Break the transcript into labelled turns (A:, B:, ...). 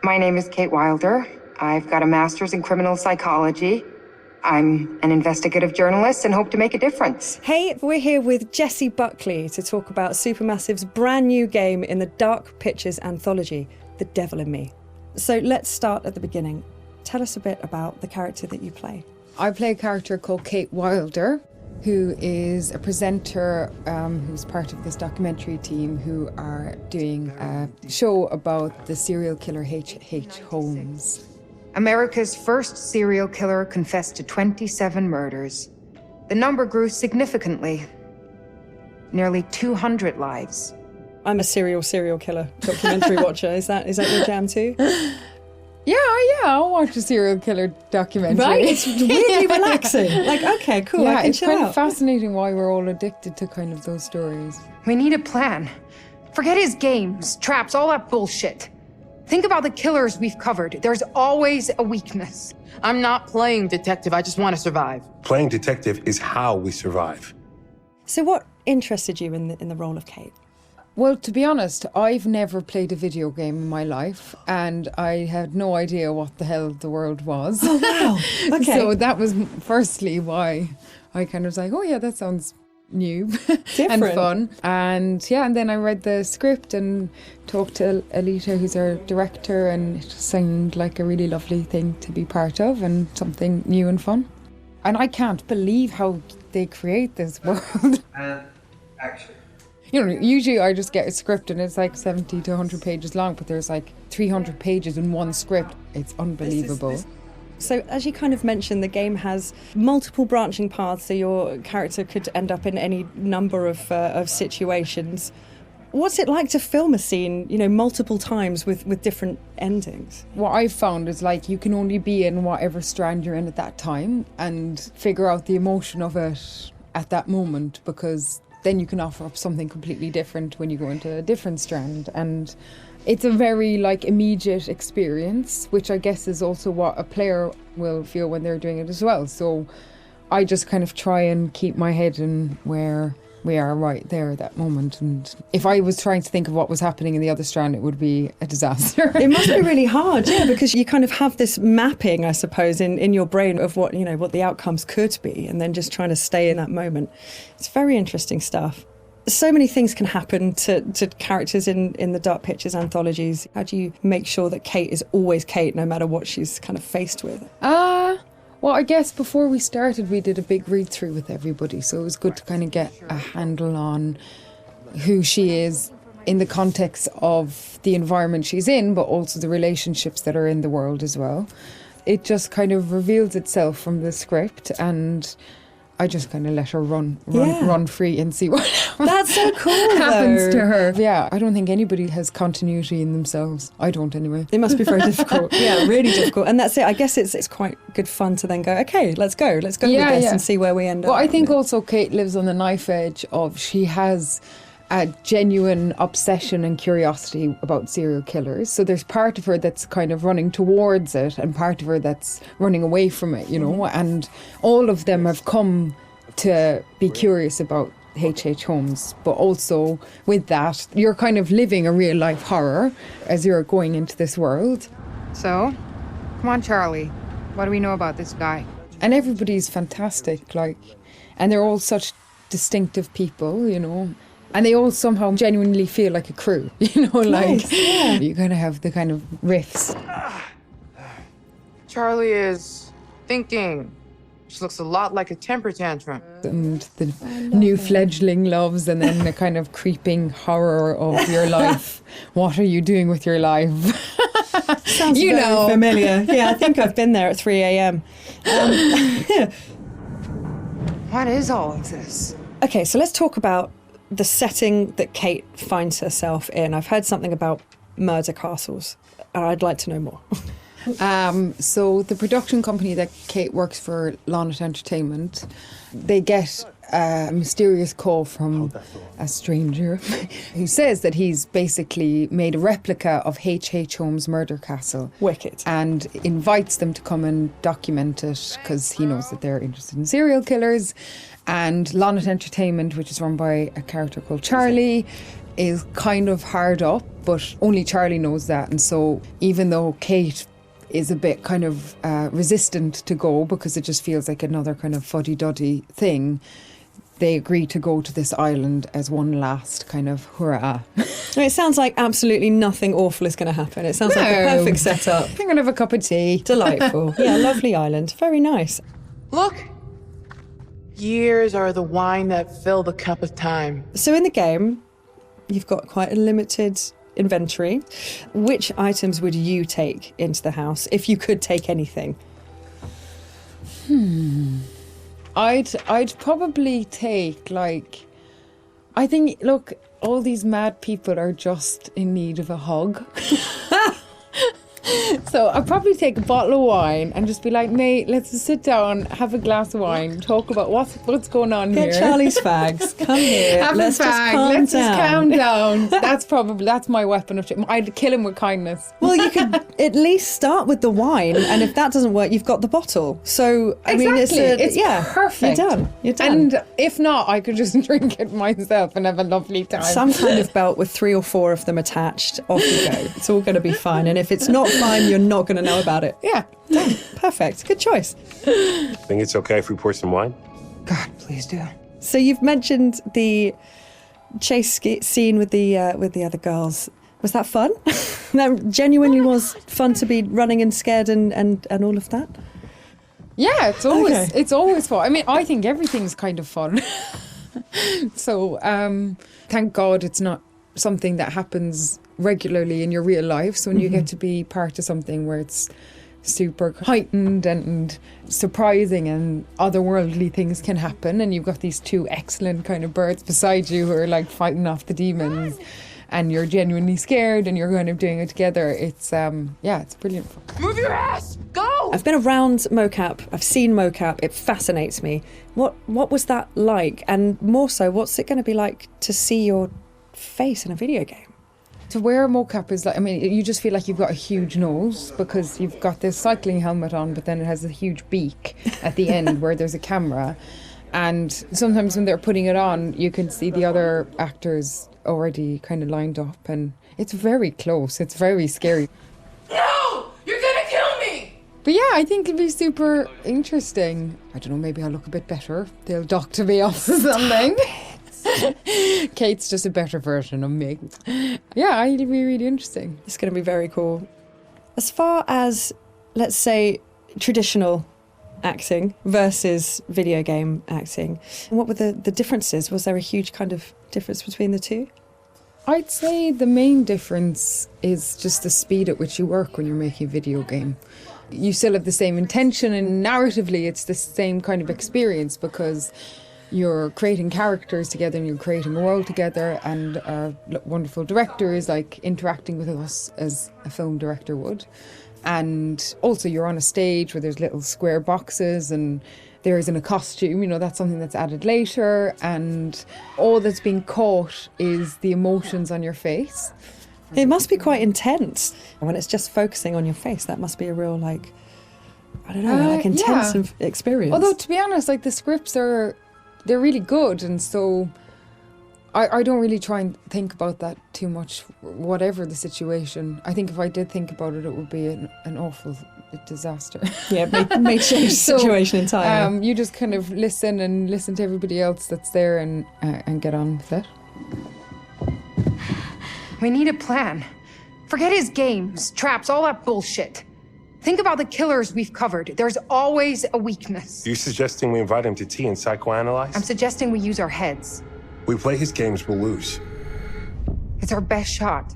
A: My name is Kate Wilder. I've got a master's in criminal psychology. I'm an investigative journalist and hope to make a difference.
B: Hey, we're here with Jessie Buckley to talk about Supermassive's brand new game in the Dark Pictures anthology, The Devil in Me. So let's start at the beginning. Tell us a bit about the character that you play.
C: I play a character called Kate Wilder, who is a presenter who's part of this documentary team who are doing a show about the serial killer H.H. Holmes.
A: America's first serial killer confessed to 27 murders. The number grew significantly. Nearly 200 lives.
B: I'm a serial killer documentary watcher. Is that your jam too?
C: Yeah, I'll watch a serial killer documentary.
B: Right? It's really relaxing. Like, okay, cool,
C: yeah,
B: I can
C: it's
B: chill
C: kind
B: out.
C: of fascinating why we're all addicted to kind of those stories.
A: We need a plan. Forget his games, traps, all that bullshit. Think about the killers we've covered. There's always a weakness.
D: I'm not playing detective, I just want to survive.
E: Playing detective is how we survive.
B: So what interested you in the role of Kate?
C: Well, to be honest, I've never played a video game in my life, and I had no idea what the hell the world was.
B: Oh, wow. Okay.
C: So that was firstly why I kind of was like, oh yeah, that sounds new and fun. And yeah, and then I read the script and talked to Alita, who's our director, and it seemed like a really lovely thing to be part of and something new and fun. And I can't believe how they create this world.
F: And action.
C: You know, usually I just get a script and it's like 70 to 100 pages long, but there's like 300 pages in one script. It's unbelievable.
B: So as you kind of mentioned, the game has multiple branching paths, so your character could end up in any number of situations. What's it like to film a scene, multiple times with different endings?
C: What I've found is like you can only be in whatever strand you're in at that time and figure out the emotion of it at that moment, because then you can offer up something completely different when you go into a different strand. And it's a very immediate experience, which I guess is also what a player will feel when they're doing it as well. So I just kind of try and keep my head in where we are right there at that moment. And if I was trying to think of what was happening in the other strand, it would be a disaster.
B: It must be really hard, yeah, because you kind of have this mapping, I suppose, in your brain of what the outcomes could be, and then just trying to stay in that moment. It's very interesting stuff. So many things can happen to characters in the Dark Pictures anthologies. How do you make sure that Kate is always Kate, no matter what she's kind of faced with?
C: Well, I guess before we started, we did a big read-through with everybody, so it was good to kind of get a handle on who she is in the context of the environment she's in, but also the relationships that are in the world as well. It just kind of reveals itself from the script, and I just kind of let her run free and see what
B: That's so cool,
C: happens to her. Yeah, I don't think anybody has continuity in themselves. I don't anyway.
B: It must be very difficult. Yeah, really difficult. And that's it. I guess it's quite good fun to then go, okay, let's go with this and see where we end up.
C: Well, I think also Kate lives on the knife edge of she has a genuine obsession and curiosity about serial killers. So there's part of her that's kind of running towards it and part of her that's running away from it, and all of them have come to be curious about H.H. Holmes. But also with that, you're kind of living a real life horror as you're going into this world.
A: So, come on, Charlie. What do we know about this guy?
C: And everybody's fantastic, and they're all such distinctive people, And they all somehow genuinely feel like a crew,
B: Nice, yeah.
C: You kind of have the kind of riffs.
D: Charlie is thinking. She looks a lot like a temper tantrum.
C: And the new fledgling loves, and then the kind of creeping horror of your life. What are you doing with your life?
B: Sounds very familiar. Yeah, I think I've been there at 3 a.m.
A: What is all of this?
B: Okay, so let's talk about the setting that Kate finds herself in. I've heard something about murder castles, and I'd like to know more.
C: So the production company that Kate works for, Lonnet Entertainment, they get a mysterious call from a stranger who says that he's basically made a replica of H.H. Holmes' murder castle.
B: Wicked.
C: And invites them to come and document it because he knows that they're interested in serial killers. And Lonnet Entertainment, which is run by a character called Charlie, is kind of hard up, but only Charlie knows that. And so even though Kate is a bit kind of resistant to go because it just feels like another kind of fuddy-duddy thing, they agree to go to this island as one last kind of hurrah.
B: It sounds like absolutely nothing awful is going to happen. It sounds like a perfect setup.
C: I'm going to have a cup of tea.
B: Delightful. Yeah, lovely island. Very nice.
D: Look! Years are the wine that fill the cup of time.
B: So in the game, you've got quite a limited inventory. Which items would you take into the house if you could take anything?
C: I'd probably take, like, I think, look, all these mad people are just in need of a hug. So I'd probably take a bottle of wine and just be like, mate, let's just sit down, have a glass of wine, talk about what's going on here.
B: Get Charlie's fags. Come here.
C: Have
B: Let's
C: a
B: just
C: fag.
B: calm
C: Let's
B: down.
C: just calm down. That's my weapon of choice. I'd kill him with kindness.
B: Well, you could at least start with the wine, and if that doesn't work, you've got the bottle. So, I mean, it's
C: perfect.
B: You're done. You're done.
C: And if not, I could just drink it myself and have a lovely time.
B: Some kind of belt with 3 or 4 of them attached. Off you go. It's all going to be fine. And if it's not fine, you're not going to know about it.
C: Yeah.
B: Done. Perfect. Good choice.
E: Think it's okay if we pour some wine?
A: God, please do.
B: So you've mentioned the chase scene with the other girls. Was that fun? That genuinely was fun to be running and scared and all of that?
C: Yeah, it's always fun. I mean, I think everything's kind of fun. So thank God it's not something that happens regularly in your real life. So when you get to be part of something where it's super heightened and surprising and otherworldly things can happen, and you've got these 2 excellent kind of birds beside you who are like fighting off the demons, and you're genuinely scared and you're kind of doing it together, it's it's brilliant fun.
D: Move your ass! Go!
B: I've been around mocap. I've seen mocap. It fascinates me. What was that like? And more so, what's it going to be like to see your face in a video game?
C: To wear a mocap is like, I mean, you just feel like you've got a huge nose because you've got this cycling helmet on, but then it has a huge beak at the end where there's a camera. And sometimes when they're putting it on, you can see the other actors already kind of lined up, and it's very close. It's very scary.
D: No! You're gonna kill me!
C: But yeah, I think it'd be super interesting. I don't know, maybe I'll look a bit better. They'll doctor me off or something. Kate's just a better version of me. Yeah, it'd be really interesting.
B: It's going to be very cool. As far as, let's say, traditional acting versus video game acting, what were the differences? Was there a huge kind of difference between the two?
C: I'd say the main difference is just the speed at which you work when you're making a video game. You still have the same intention, and narratively it's the same kind of experience because you're creating characters together and you're creating a world together, and our wonderful director is like interacting with us as a film director would. And also you're on a stage where there's little square boxes and there isn't a costume, that's something that's added later, and all that's being caught is the emotions on your face.
B: It must be quite intense when it's just focusing on your face. That must be a real intense experience.
C: Although to be honest, like the scripts they're really good, and so I don't really try and think about that too much, whatever the situation. I think if I did think about it, it would be an awful disaster.
B: Yeah, may change the situation entirely.
C: You just kind of listen to everybody else that's there and get on with it.
A: We need a plan. Forget his games, traps, all that bullshit. Think about the killers we've covered. There's always a weakness.
E: You suggesting we invite him to tea and psychoanalyze?
A: I'm suggesting we use our heads.
E: We play his games, we'll lose.
A: It's our best shot.